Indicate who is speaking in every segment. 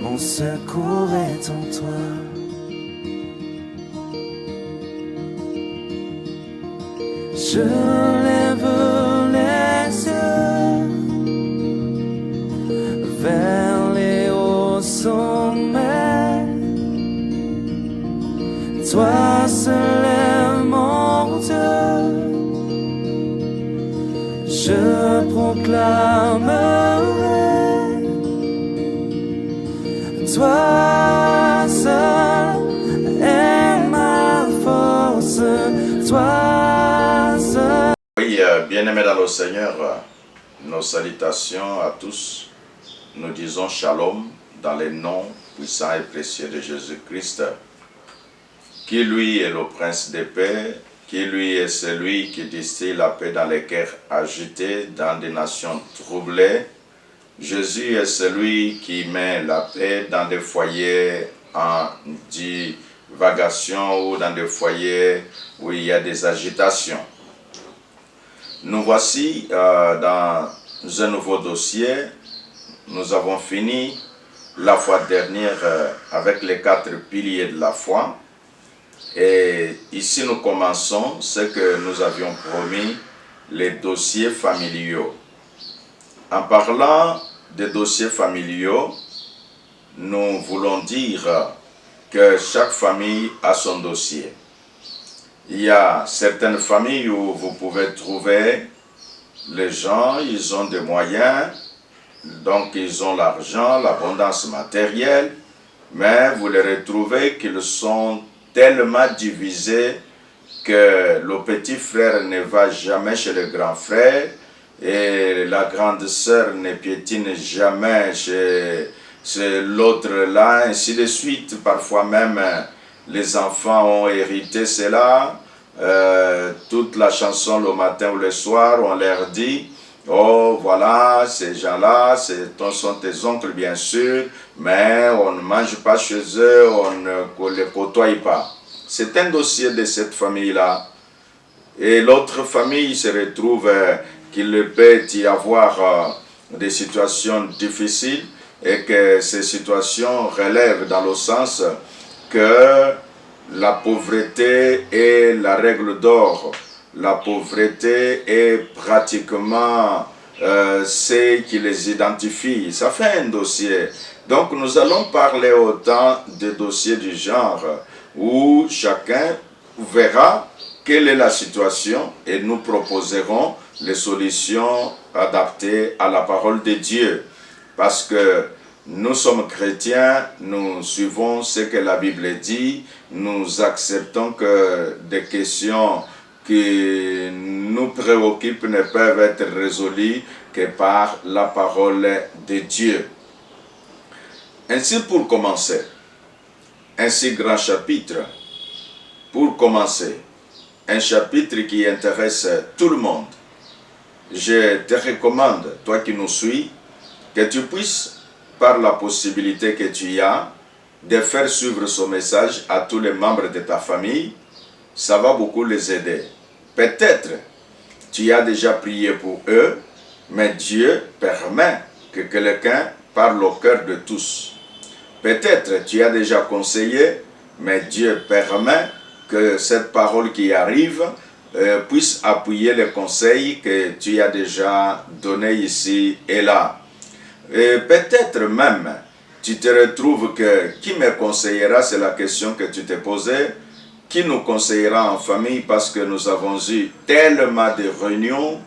Speaker 1: mon secours est en toi. Je lève les yeux vers les hauts sommets. Toi seul est mon Dieu. Je proclamerai. Toi seul est ma force. Toi seul.
Speaker 2: Oui, bien-aimés dans le Seigneur, nos salutations à tous. Nous disons shalom dans les noms puissants et précieux de Jésus-Christ, qui lui est le prince de paix, qui lui est celui qui distille la paix dans les cœurs agités, dans des nations troublées. Jésus est celui qui met la paix dans des foyers en divagation ou dans des foyers où il y a des agitations. Nous voici dans un nouveau dossier. Nous avons fini la fois dernière avec les 4 piliers de la foi. Et ici nous commençons ce que nous avions promis, les dossiers familiaux. En parlant des dossiers familiaux, nous voulons dire que chaque famille a son dossier. Il y a certaines familles où vous pouvez trouver les gens, ils ont des moyens, donc ils ont l'argent, l'abondance matérielle, mais vous les retrouvez qu'ils sont tellement divisés que le petit frère ne va jamais chez le grand frère et la grande sœur ne piétine jamais chez l'autre là, ainsi de suite. Parfois même les enfants ont hérité cela. Toute la chanson le matin ou le soir, on leur dit: oh voilà, ces gens-là, ce sont tes oncles bien sûr, mais on ne mange pas chez eux, on ne les côtoie pas. C'est un dossier de cette famille-là. Et l'autre famille se retrouve qu'il peut y avoir des situations difficiles et que ces situations relèvent dans le sens que la pauvreté est la règle d'or. La pauvreté est pratiquement ce qui les identifie. Ça fait un dossier. Donc nous allons parler autant de dossiers du genre où chacun verra quelle est la situation et nous proposerons les solutions adaptées à la parole de Dieu. Parce que nous sommes chrétiens, nous suivons ce que la Bible dit, nous acceptons que des questions qui nous préoccupent ne peuvent être résolues que par la parole de Dieu. Ainsi, pour commencer, un si grand chapitre, pour commencer, un chapitre qui intéresse tout le monde. Je te recommande, toi qui nous suis, que tu puisses, par la possibilité que tu as, de faire suivre ce message à tous les membres de ta famille. Ça va beaucoup les aider. Peut-être tu as déjà prié pour eux, mais Dieu permet que quelqu'un parle au cœur de tous. Peut-être tu as déjà conseillé, mais Dieu permet que cette parole qui arrive puisse appuyer les conseils que tu as déjà donnés ici et là. Et peut-être même tu te retrouves que qui me conseillera, c'est la question que tu t'es posée. Qui nous conseillera en famille, parce que nous avons eu tellement de réunions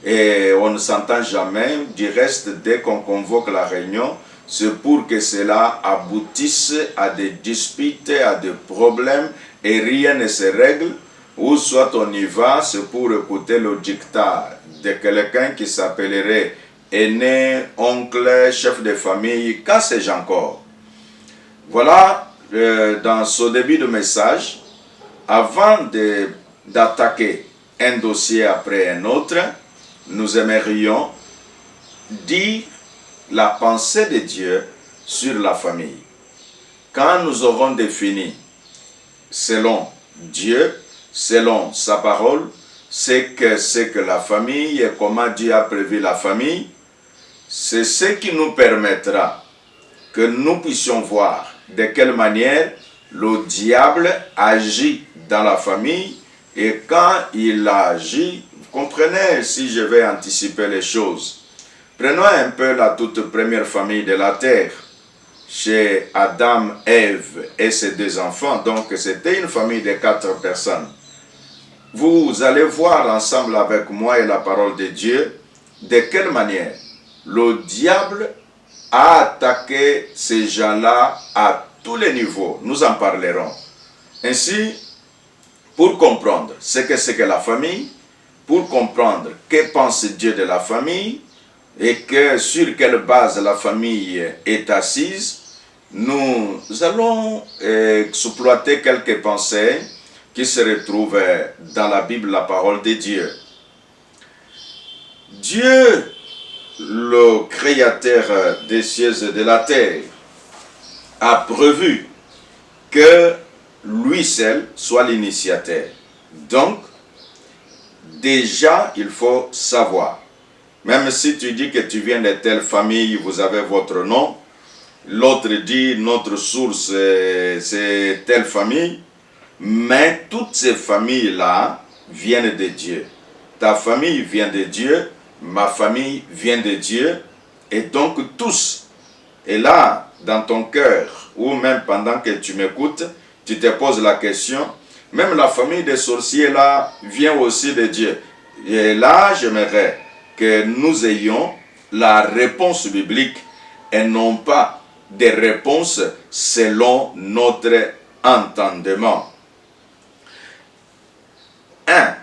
Speaker 2: et on ne s'entend jamais. Du reste, dès qu'on convoque la réunion, c'est pour que cela aboutisse à des disputes, à des problèmes et rien ne se règle. Ou soit on y va, c'est pour écouter le dictat de quelqu'un qui s'appellerait aîné, oncle, chef de famille, quand sais-je encore. Voilà, dans ce début de message, avant d'attaquer un dossier après un autre, nous aimerions dire la pensée de Dieu sur la famille. Quand nous aurons défini, selon Dieu, selon sa parole, c'est que la famille et comment Dieu a prévu la famille, c'est ce qui nous permettra que nous puissions voir de quelle manière le diable agit dans la famille. Et quand il agit, vous comprenez, si je vais anticiper les choses. Prenons un peu la toute première famille de la terre, chez Adam, Ève et ses deux enfants. Donc c'était une famille de 4 personnes. Vous allez voir ensemble avec moi et la parole de Dieu de quelle manière le diable a attaqué ces gens-là à tous les niveaux. Nous en parlerons. Ainsi, pour comprendre ce que c'est que la famille, pour comprendre que pense Dieu de la famille et que sur quelle base la famille est assise, nous allons exploiter quelques pensées qui se retrouvent dans la Bible, la parole de Dieu. Dieu, le créateur des cieux et de la terre, a prévu que lui seul soit l'initiateur. Donc, déjà, il faut savoir. Même si tu dis que tu viens de telle famille, vous avez votre nom, l'autre dit notre source c'est telle famille, mais toutes ces familles-là viennent de Dieu. Ta famille vient de Dieu, ma famille vient de Dieu, et donc tous. Et là, dans ton cœur, ou même pendant que tu m'écoutes, tu te poses la question, même la famille des sorciers là vient aussi de Dieu. Et là, j'aimerais que nous ayons la réponse biblique et non pas des réponses selon notre entendement. 1.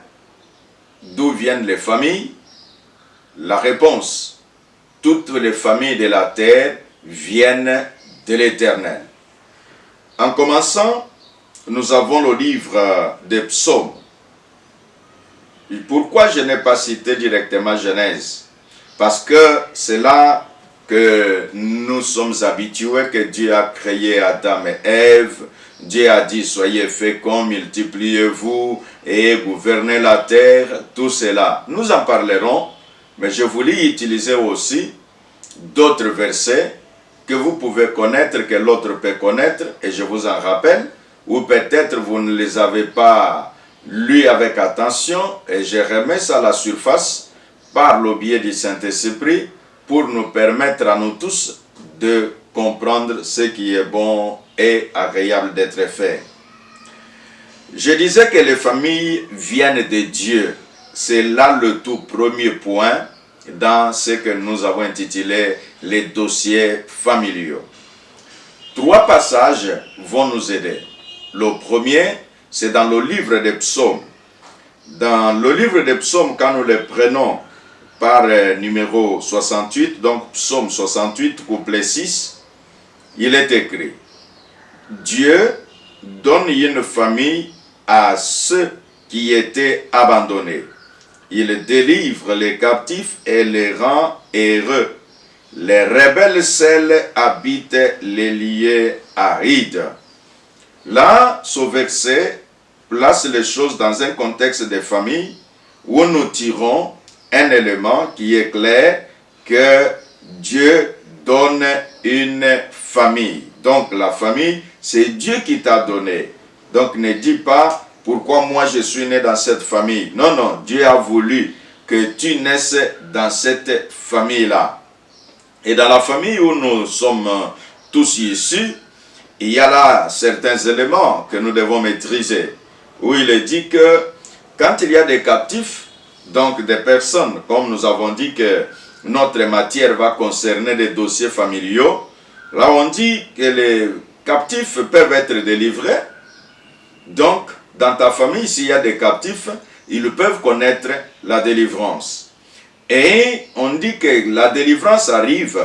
Speaker 2: D'où viennent les familles? La réponse, toutes les familles de la terre viennent de l'Éternel. En commençant, nous avons le livre des psaumes. Et pourquoi je n'ai pas cité directement Genèse? Parce que c'est là que nous sommes habitués, que Dieu a créé Adam et Ève. Dieu a dit, soyez féconds, multipliez-vous et gouvernez la terre, tout cela. Nous en parlerons, mais je voulais utiliser aussi d'autres versets que vous pouvez connaître, que l'autre peut connaître, et je vous en rappelle, ou peut-être vous ne les avez pas lus avec attention, et je remets ça à la surface par le biais du Saint-Esprit pour nous permettre à nous tous de comprendre ce qui est bon et agréable d'être fait. Je disais que les familles viennent de Dieu. C'est là le tout premier point dans ce que nous avons intitulé les dossiers familiaux. 3 passages vont nous aider. Le premier, c'est dans le livre des psaumes. Dans le livre des psaumes, quand nous les prenons par numéro 68, donc psaume 68, couplet 6, il est écrit: Dieu donne une famille à ceux qui étaient abandonnés. Il délivre les captifs et les rend heureux. Les rebelles seuls habitent les lieux arides. Là, ce verset place les choses dans un contexte de famille où nous tirons un élément qui est clair, que Dieu donne une famille. Donc la famille, c'est Dieu qui t'a donné. Donc ne dis pas pourquoi moi je suis né dans cette famille. Non, non, Dieu a voulu que tu naisses dans cette famille-là. Et dans la famille où nous sommes tous issus, il y a là certains éléments que nous devons maîtriser. Où il est dit que quand il y a des captifs, donc des personnes, comme nous avons dit que notre matière va concerner des dossiers familiaux, là on dit que les captifs peuvent être délivrés. Donc, dans ta famille, s'il y a des captifs, ils peuvent connaître la délivrance. Et on dit que la délivrance arrive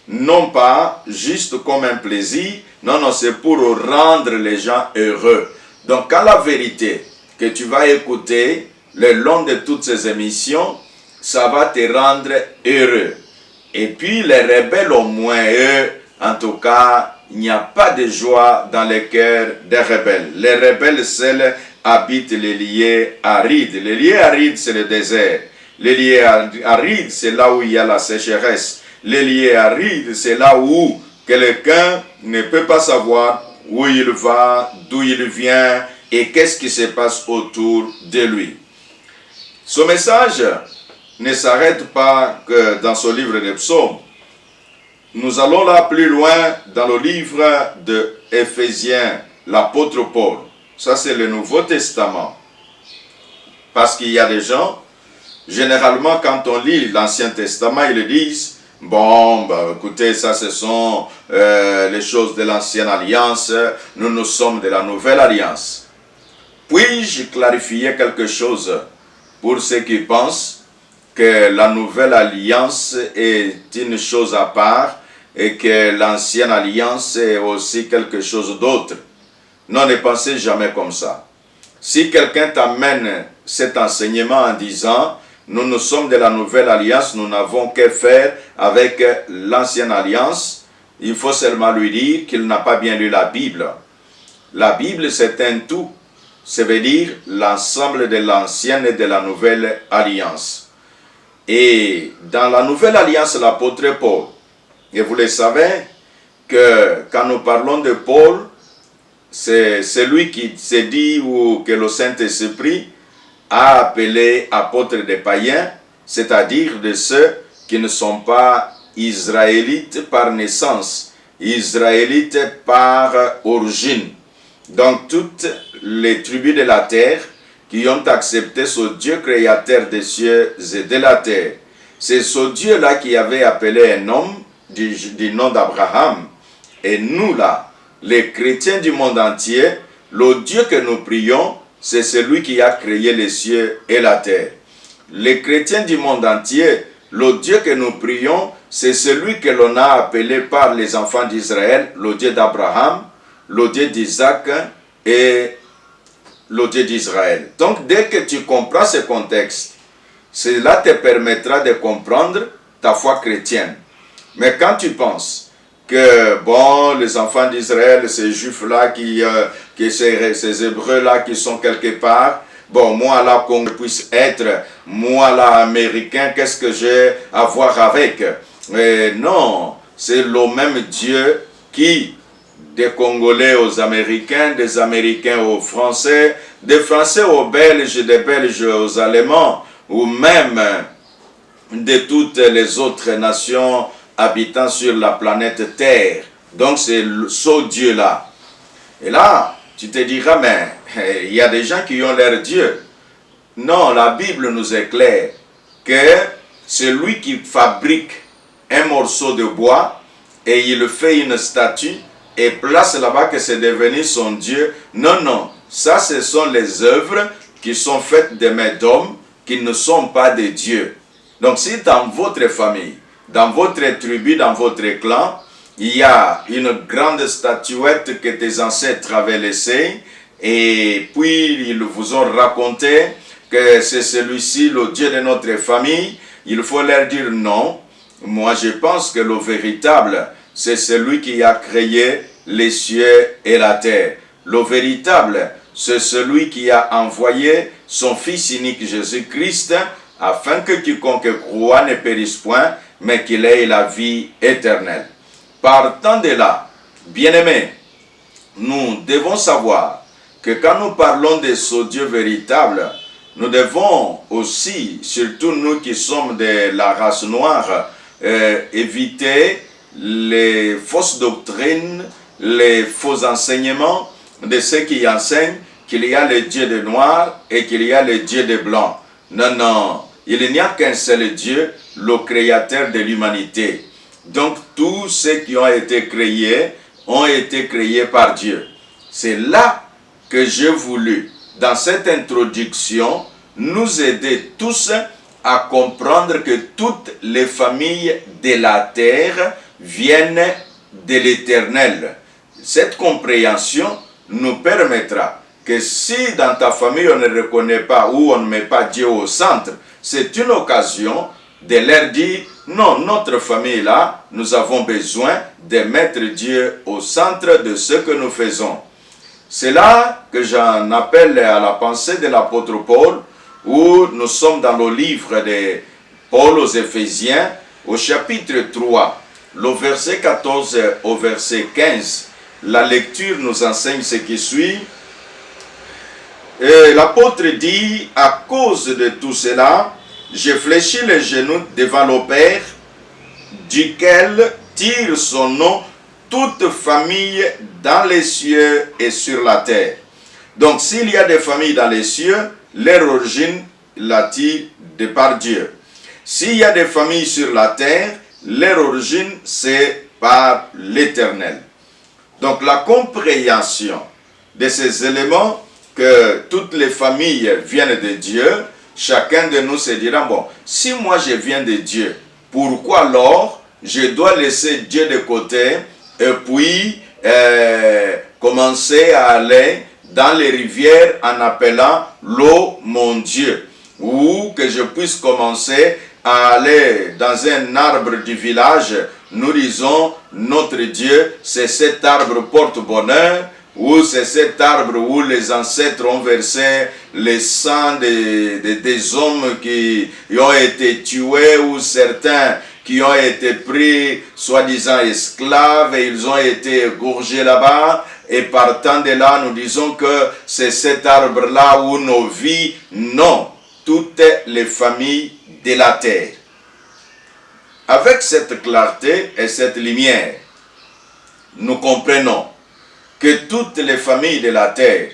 Speaker 2: non pas juste comme un plaisir, non, non, c'est pour rendre les gens heureux. Donc, quand la vérité que tu vas écouter le long de toutes ces émissions, ça va te rendre heureux. Et puis, les rebelles au moins, eux, en tout cas, il n'y a pas de joie dans le cœur des rebelles. Les rebelles seuls habitent les lieux arides. Les lieux arides, c'est le désert. Les lieux arides, c'est là où il y a la sécheresse. Les lieux arides, c'est là où quelqu'un ne peut pas savoir où il va, d'où il vient et qu'est-ce qui se passe autour de lui. Ce message ne s'arrête pas que dans ce livre des psaumes. Nous allons là plus loin dans le livre de Éphésiens, l'apôtre Paul. Ça, c'est le Nouveau Testament. Parce qu'il y a des gens, généralement, quand on lit l'Ancien Testament, ils disent, bon, écoutez, ça, ce sont les choses de l'Ancienne Alliance, nous sommes de la Nouvelle Alliance. Puis-je clarifier quelque chose pour ceux qui pensent que la Nouvelle Alliance est une chose à part et que l'Ancienne Alliance est aussi quelque chose d'autre? Non, ne pensez jamais comme ça. Si quelqu'un t'amène cet enseignement en disant « Nous sommes de la Nouvelle Alliance, nous n'avons que faire avec l'Ancienne Alliance », il faut seulement lui dire qu'il n'a pas bien lu la Bible. La Bible, c'est un tout. Ça veut dire l'ensemble de l'Ancienne et de la Nouvelle Alliance. Et dans la Nouvelle Alliance, l'apôtre Paul, et vous le savez, que quand nous parlons de Paul, c'est celui qui s'est dit ou que le Saint-Esprit a appelé apôtre des païens, c'est-à-dire de ceux qui ne sont pas israélites par naissance, israélites par origine. Donc toutes les tribus de la terre qui ont accepté ce Dieu créateur des cieux et de la terre. C'est ce Dieu-là qui avait appelé un homme du nom d'Abraham. Et nous là, les chrétiens du monde entier, le Dieu que nous prions, c'est celui qui a créé les cieux et la terre. Les chrétiens du monde entier, le Dieu que nous prions, c'est celui que l'on a appelé par les enfants d'Israël, le Dieu d'Abraham, le Dieu d'Isaac et le Dieu d'Israël. Donc, dès que tu comprends ce contexte, cela te permettra de comprendre ta foi chrétienne. Mais quand tu penses que, bon, les enfants d'Israël, ces juifs-là, ces hébreux-là qui sont quelque part, bon, moi là, qu'on puisse être, moi là, américain, qu'est-ce que j'ai à voir avec? Non, c'est le même Dieu qui, des Congolais aux Américains, des Américains aux Français, des Français aux Belges, des Belges aux Allemands, ou même de toutes les autres nations habitant sur la planète Terre. Donc c'est ce Dieu-là. Et là, tu te diras, mais il y a des gens qui ont leur Dieu. Non, la Bible nous éclaire que c'est lui qui fabrique un morceau de bois et il fait une statue et place là-bas que c'est devenu son Dieu. Non, non, ça ce sont les œuvres qui sont faites de mains d'hommes qui ne sont pas des dieux. Donc si dans votre famille, dans votre tribu, dans votre clan, il y a une grande statuette que tes ancêtres avaient laissée et puis ils vous ont raconté que c'est celui-ci le Dieu de notre famille, il faut leur dire non. Moi je pense que le véritable, c'est celui qui a créé les cieux et la terre. Le véritable, c'est celui qui a envoyé son Fils unique Jésus-Christ afin que quiconque croit ne périsse point, mais qu'il ait la vie éternelle. Partant de là, bien-aimés, nous devons savoir que quand nous parlons de ce Dieu véritable, nous devons aussi, surtout nous qui sommes de la race noire, éviter les fausses doctrines, les faux enseignements de ceux qui enseignent qu'il y a le Dieu des noirs et qu'il y a le Dieu des blancs. Non, non, il n'y a qu'un seul Dieu, le créateur de l'humanité. Donc tous ceux qui ont été créés par Dieu. C'est là que j'ai voulu, dans cette introduction, nous aider tous à comprendre que toutes les familles de la terre viennent de l'Éternel. Cette compréhension nous permettra que si dans ta famille on ne reconnaît pas ou on ne met pas Dieu au centre, c'est une occasion de leur dire non, notre famille là, nous avons besoin de mettre Dieu au centre de ce que nous faisons. C'est là que j'en appelle à la pensée de l'apôtre Paul, où nous sommes dans le livre de Paul aux Éphésiens, au chapitre 3. le verset 14 au verset 15, la lecture nous enseigne ce qui suit. L'apôtre dit, à cause de tout cela, j'ai fléchi les genoux devant le Père, duquel tire son nom toute famille dans les cieux et sur la terre. Donc, s'il y a des familles dans les cieux, leur origine la tire de par Dieu. S'il y a des familles sur la terre, leur origine, c'est par l'Éternel. Donc, la compréhension de ces éléments, que toutes les familles viennent de Dieu, chacun de nous se dira, bon, si moi je viens de Dieu, pourquoi alors je dois laisser Dieu de côté et puis commencer à aller dans les rivières en appelant l'eau mon Dieu, ou que je puisse commencer à aller dans un arbre du village, nous disons notre Dieu, c'est cet arbre porte-bonheur, ou c'est cet arbre où les ancêtres ont versé le sang des hommes qui ont été tués, ou certains qui ont été pris soi-disant esclaves et ils ont été égorgés là-bas. Et partant de là, nous disons que c'est cet arbre-là où nos vies, non, toutes les familles de la terre. Avec cette clarté et cette lumière, nous comprenons que toutes les familles de la terre,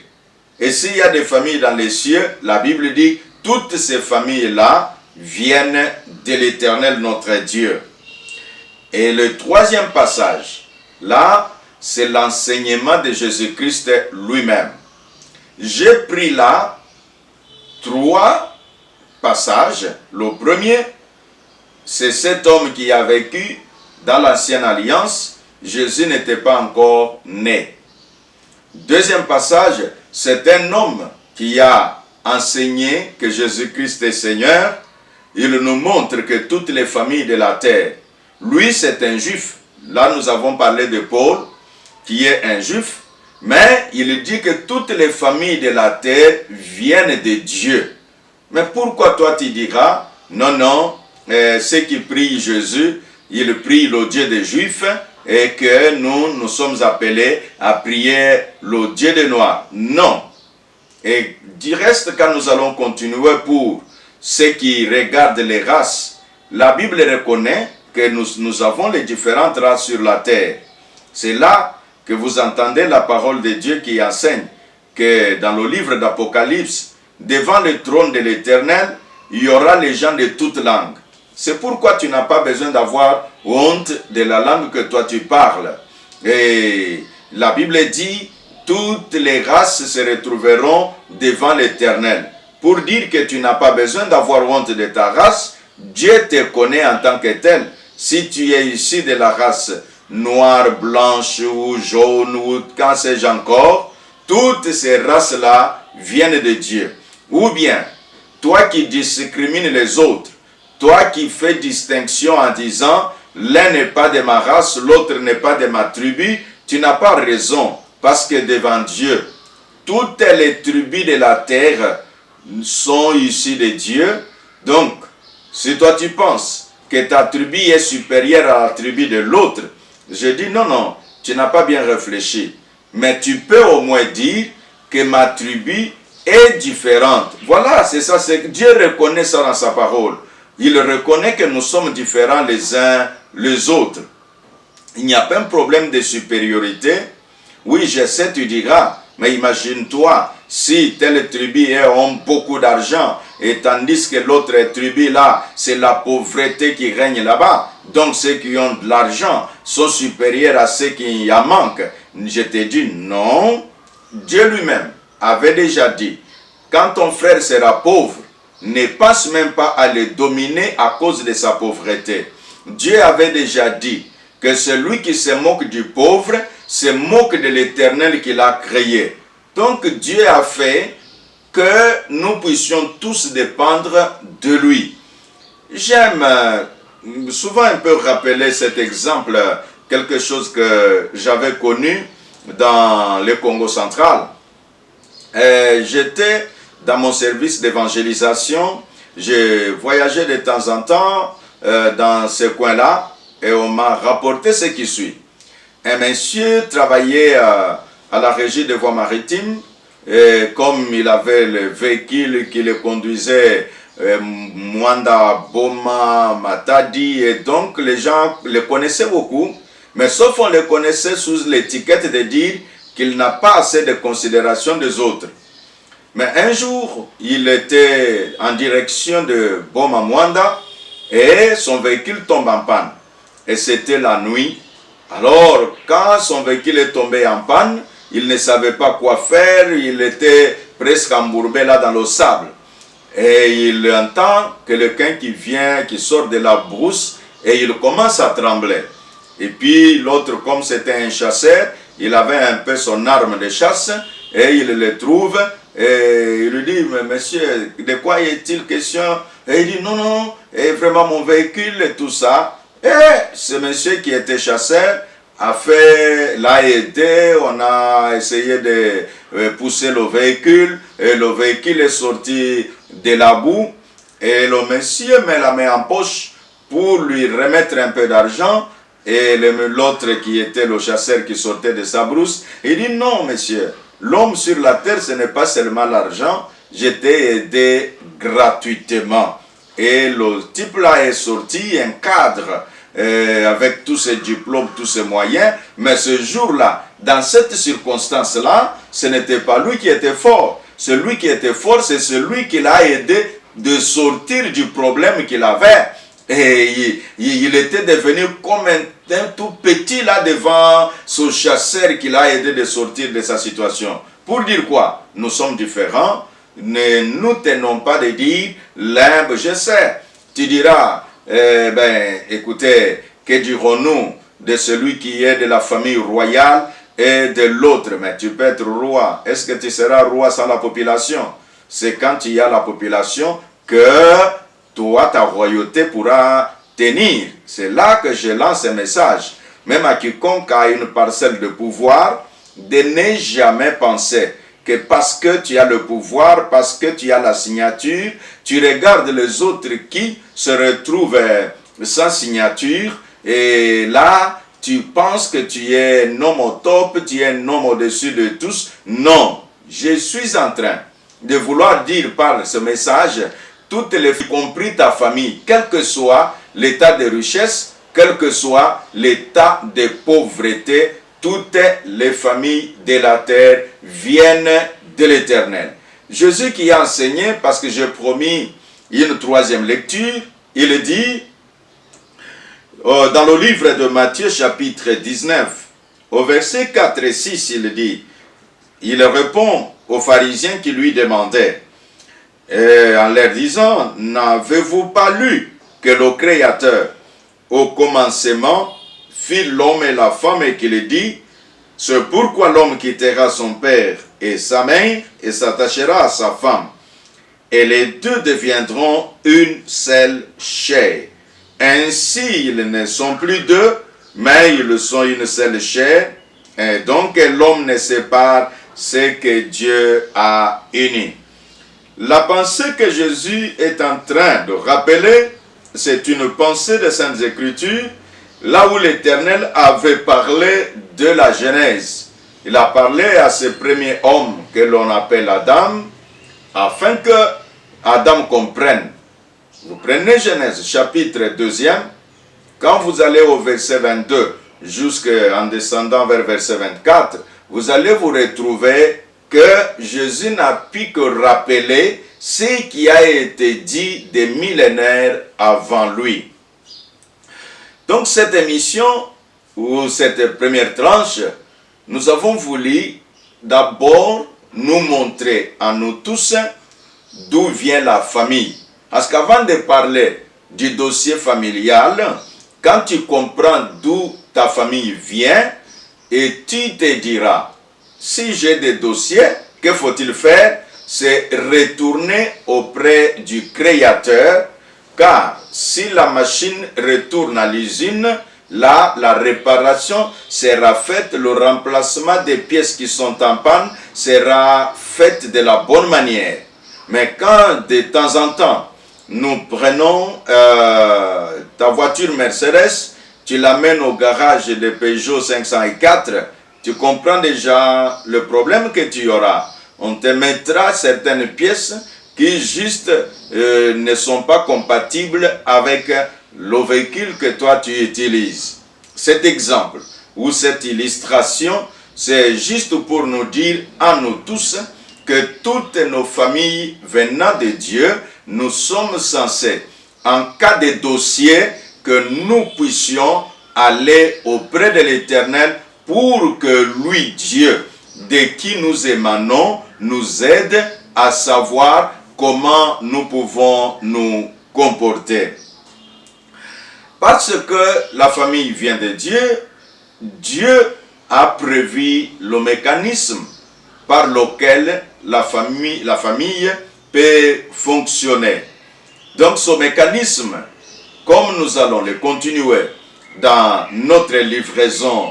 Speaker 2: et s'il y a des familles dans les cieux, la Bible dit, toutes ces familles-là viennent de l'Éternel notre Dieu. Et le troisième passage, là, c'est l'enseignement de Jésus-Christ lui-même. J'ai pris là 3 passages. Le premier, c'est cet homme qui a vécu dans l'ancienne alliance. Jésus n'était pas encore né. Deuxième passage, c'est un homme qui a enseigné que Jésus-Christ est Seigneur. Il nous montre que toutes les familles de la terre, lui c'est un juif. Là nous avons parlé de Paul, qui est un juif, mais il dit que toutes les familles de la terre viennent de Dieu. Mais pourquoi toi tu diras, non, ceux qui prient Jésus, ils prient le Dieu des Juifs, et que nous sommes appelés à prier le Dieu des Noirs. Non. Et du reste, quand nous allons continuer pour ceux qui regardent les races, la Bible reconnaît que nous avons les différentes races sur la terre. C'est là que vous entendez la parole de Dieu qui enseigne que dans le livre d'Apocalypse, devant le trône de l'Éternel, il y aura les gens de toutes langues. C'est pourquoi tu n'as pas besoin d'avoir honte de la langue que toi tu parles. Et la Bible dit, toutes les races se retrouveront devant l'Éternel. Pour dire que tu n'as pas besoin d'avoir honte de ta race, Dieu te connaît en tant que tel. Si tu es ici de la race noire, blanche ou jaune ou quand sais-je encore, toutes ces races-là viennent de Dieu. Ou bien, toi qui discrimines les autres, toi qui fais distinction en disant l'un n'est pas de ma race, l'autre n'est pas de ma tribu, tu n'as pas raison, parce que devant Dieu, toutes les tribus de la terre sont issues de Dieu. Donc, si toi tu penses que ta tribu est supérieure à la tribu de l'autre, je dis non, tu n'as pas bien réfléchi. Mais tu peux au moins dire que ma tribu est différente. Voilà, c'est ça, Dieu reconnaît ça dans sa parole. Il reconnaît que nous sommes différents les uns les autres. Il n'y a pas un problème de supériorité. Oui, je sais, tu diras, mais imagine-toi, si telle tribu a beaucoup d'argent, et tandis que l'autre tribu là, c'est la pauvreté qui règne là-bas. Donc ceux qui ont de l'argent sont supérieurs à ceux qui en manquent. Je te dis non. Dieu lui-même avait déjà dit, quand ton frère sera pauvre, ne pense même pas à le dominer à cause de sa pauvreté. Dieu avait déjà dit que celui qui se moque du pauvre se moque de l'Éternel qui l'a créé. Donc Dieu a fait que nous puissions tous dépendre de lui. J'aime souvent un peu rappeler cet exemple, quelque chose que j'avais connu dans le Congo central. J'étais dans mon service d'évangélisation, je voyageais de temps en temps dans ce coin-là et on m'a rapporté ce qui suit. Un monsieur travaillait à la régie des voies maritimes, et comme il avait le véhicule qui le conduisait, Mwanda, Boma, Matadi, et donc les gens le connaissaient beaucoup, mais sauf on le connaissait sous l'étiquette de dire qu'il n'a pas assez de considération des autres. Mais un jour, il était en direction de Boma Mwanda et son véhicule tombe en panne. Et c'était la nuit. Alors, quand son véhicule est tombé en panne, il ne savait pas quoi faire, il était presque embourbé là dans le sable. Et il entend quelqu'un qui vient, qui sort de la brousse, et il commence à trembler. Et puis l'autre, comme c'était un chasseur, il avait un peu son arme de chasse, et il le trouve, et il lui dit, mais monsieur, de quoi est-il question? Et il dit, non, non, et vraiment mon véhicule et tout ça. Et ce monsieur qui était chasseur l'a aidé, on a essayé de pousser le véhicule, et le véhicule est sorti de la boue, et le monsieur met la main en poche pour lui remettre un peu d'argent, et l'autre qui était le chasseur qui sortait de sa brousse, il dit, non monsieur, l'homme sur la terre ce n'est pas seulement l'argent, je t'ai aidé gratuitement. Et le type là est sorti, un cadre, avec tous ses diplômes, tous ses moyens, mais ce jour-là, dans cette circonstance-là, ce n'était pas lui qui était fort. Celui qui était fort, c'est celui qui l'a aidé de sortir du problème qu'il avait. Et il était devenu comme un tout petit là devant ce chasseur qui l'a aidé de sortir de sa situation. Pour dire quoi? Nous sommes différents. Ne nous tenons pas de dire l'un, je sais. Tu diras, écoutez, que dirons-nous de celui qui est de la famille royale et de l'autre? Mais tu peux être roi. Est-ce que tu seras roi sans la population? C'est quand il y a la population que toi, ta royauté pourra tenir. C'est là que je lance un message. Même à quiconque a une parcelle de pouvoir, de ne jamais penser que parce que tu as le pouvoir, parce que tu as la signature, tu regardes les autres qui se retrouvent sans signature, et là, tu penses que tu es un homme au top, tu es un homme au-dessus de tous. Non, je suis en train de vouloir dire par ce message, toutes les filles, y compris ta famille, quel que soit l'état de richesse, quel que soit l'état de pauvreté, toutes les familles de la terre viennent de l'Éternel. Jésus qui a enseigné, parce que j'ai promis une troisième lecture, il dit, dans le livre de Matthieu chapitre 19, au verset 4 et 6, il dit, il répond aux pharisiens qui lui demandaient, en leur disant, n'avez-vous pas lu que le Créateur, au commencement, fit l'homme et la femme et qu'il dit, c'est pourquoi l'homme quittera son père et sa mère et s'attachera à sa femme. Et les deux deviendront une seule chair. Ainsi, ils ne sont plus deux, mais ils sont une seule chair. Et donc, l'homme ne sépare ce que Dieu a uni. La pensée que Jésus est en train de rappeler, c'est une pensée des Saintes Écritures, là où l'Éternel avait parlé de la Genèse. Il a parlé à ce premier homme que l'on appelle Adam, afin que Adam comprenne. Vous prenez Genèse chapitre 2, quand vous allez au verset 22, jusqu'en descendant vers verset 24, vous allez vous retrouver que Jésus n'a pu que rappeler ce qui a été dit des millénaires avant lui. Donc cette émission, ou cette première tranche, nous avons voulu d'abord nous montrer à nous tous d'où vient la famille. Parce qu'avant de parler du dossier familial, quand tu comprends d'où ta famille vient, et tu te diras, si j'ai des dossiers, que faut-il faire? C'est retourner auprès du Créateur, car si la machine retourne à l'usine, là, la réparation sera faite, le remplacement des pièces qui sont en panne sera fait de la bonne manière. Mais quand de temps en temps, nous prenons ta voiture Mercedes, tu l'amènes au garage de Peugeot 504, tu comprends déjà le problème que tu auras. On te mettra certaines pièces qui juste ne sont pas compatibles avec le véhicule que toi tu utilises. Cet exemple ou cette illustration, c'est juste pour nous dire à nous tous que toutes nos familles venant de Dieu, nous sommes censés, en cas de dossier, que nous puissions aller auprès de l'Éternel pour que lui, Dieu, de qui nous émanons, nous aide à savoir comment nous pouvons nous comporter. Parce que la famille vient de Dieu, Dieu a prévu le mécanisme par lequel la famille peut fonctionner. Donc ce mécanisme, comme nous allons le continuer dans notre livraison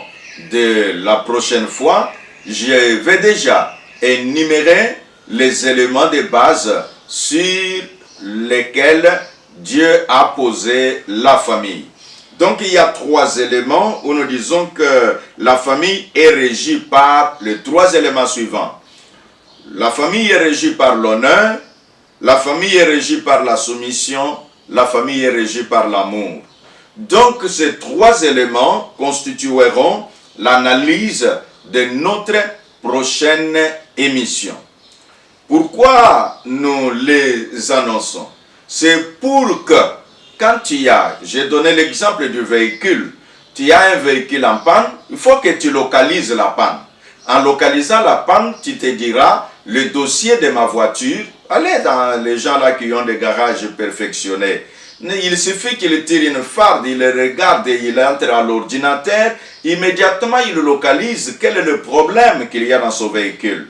Speaker 2: de la prochaine fois, je vais déjà énumérer les éléments de base sur lesquels Dieu a posé la famille. Donc il y a 3 éléments où nous disons que la famille est régie par les 3 éléments suivants. La famille est régie par l'honneur, la famille est régie par la soumission, la famille est régie par l'amour. Donc ces 3 éléments constitueront l'analyse de notre prochaine émission. Pourquoi nous les annonçons? C'est pour que, quand tu as, j'ai donné l'exemple du véhicule, tu as un véhicule en panne, il faut que tu localises la panne. En localisant la panne, tu te diras, le dossier de ma voiture, allez dans les gens là qui ont des garages perfectionnés. Il suffit qu'il tire une farde, il regarde et il entre à l'ordinateur, immédiatement il localise quel est le problème qu'il y a dans son véhicule.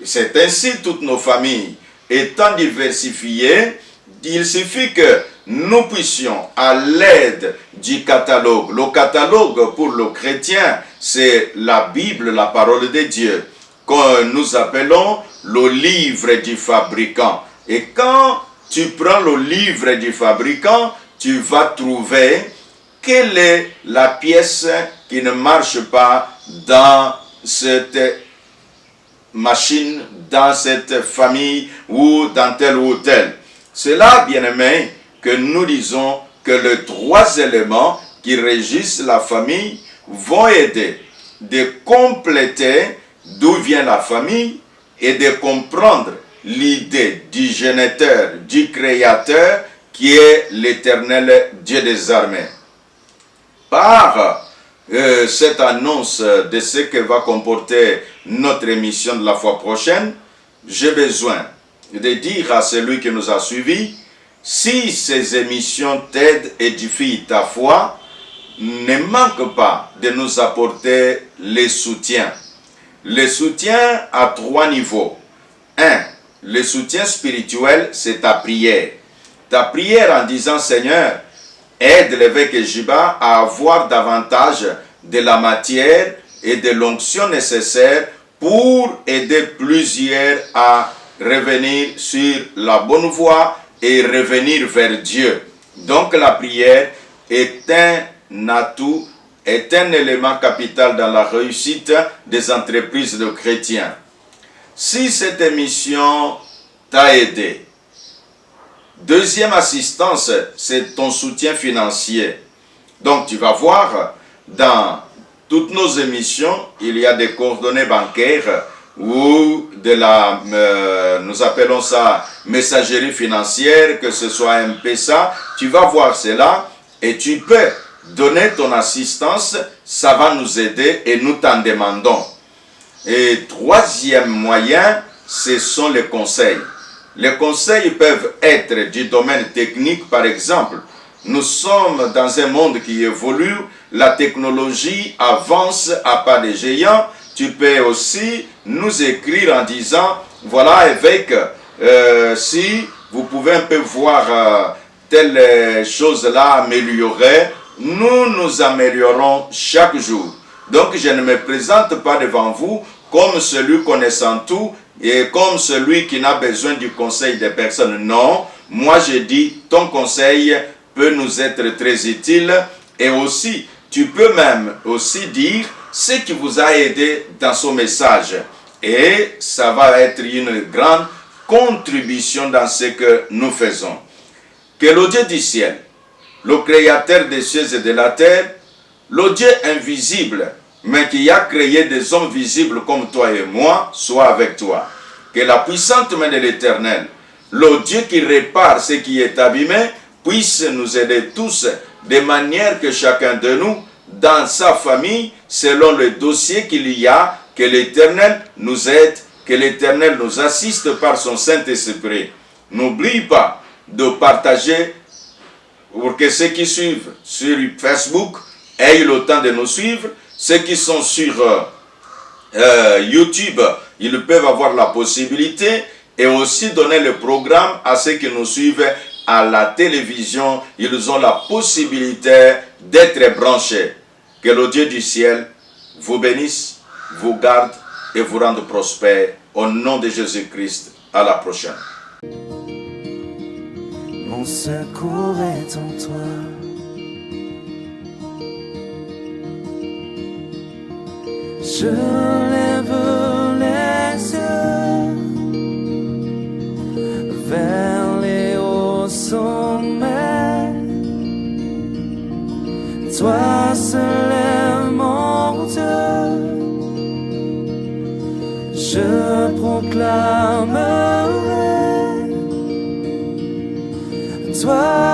Speaker 2: C'est ainsi toutes nos familles étant diversifiées, il suffit que nous puissions, à l'aide du catalogue, le catalogue pour le chrétien, c'est la Bible, la parole de Dieu, que nous appelons le livre du fabricant. Et quand tu prends le livre du fabricant, tu vas trouver quelle est la pièce qui ne marche pas dans cette machine, dans cette famille ou dans tel ou tel. C'est là, bien-aimés, que nous disons que les 3 éléments qui régissent la famille vont aider de compléter d'où vient la famille et de comprendre l'idée du géniteur, du créateur qui est l'Éternel Dieu des armées. Par cette annonce de ce que va comporter notre émission de la fois prochaine, j'ai besoin de dire à celui qui nous a suivis, si ces émissions t'aident, édifient ta foi, ne manque pas de nous apporter les soutiens. Le soutien à 3 niveaux. 1. Le soutien spirituel, c'est ta prière. Ta prière en disant, Seigneur, aide l'évêque Jiba à avoir davantage de la matière et de l'onction nécessaire pour aider plusieurs à revenir sur la bonne voie et revenir vers Dieu. Donc la prière est un atout, est un élément capital dans la réussite des entreprises de chrétiens. Si cette émission t'a aidé, deuxième assistance, c'est ton soutien financier. Donc tu vas voir, dans toutes nos émissions, il y a des coordonnées bancaires ou de la, nous appelons ça messagerie financière, que ce soit un M-Pesa, tu vas voir cela et tu peux donner ton assistance, ça va nous aider et nous t'en demandons. Et 3e moyen, ce sont les conseils. Les conseils peuvent être du domaine technique, par exemple. Nous sommes dans un monde qui évolue, la technologie avance à pas de géant. Tu peux aussi nous écrire en disant, voilà évêque, si vous pouvez un peu voir telle chose-là améliorer, nous améliorons chaque jour. Donc je ne me présente pas devant vous comme celui connaissant tout et comme celui qui n'a besoin du conseil des personnes. Non, moi je dis, ton conseil peut nous être très utile et aussi tu peux même aussi dire ce qui vous a aidé dans son message. Et ça va être une grande contribution dans ce que nous faisons. Que le Dieu du ciel, le créateur des cieux et de la terre, le Dieu invisible, mais qui a créé des hommes visibles comme toi et moi, soit avec toi. Que la puissante main de l'Éternel, le Dieu qui répare ce qui est abîmé, puisse nous aider tous de manière que chacun de nous, dans sa famille, selon le dossier qu'il y a, que l'Éternel nous aide, que l'Éternel nous assiste par son Saint-Esprit. N'oublie pas de partager pour que ceux qui suivent sur Facebook aient le temps de nous suivre. Ceux qui sont sur YouTube, ils peuvent avoir la possibilité et aussi donner le programme à ceux qui nous suivent à la télévision. Ils ont la possibilité d'être branchés. Que le Dieu du ciel vous bénisse, vous garde et vous rende prospère. Au nom de Jésus-Christ, à la prochaine.
Speaker 1: Mon secours est en toi. Je lève les yeux vers les hauts sommets. Toi seul est mon Dieu. Je proclamerai. Toi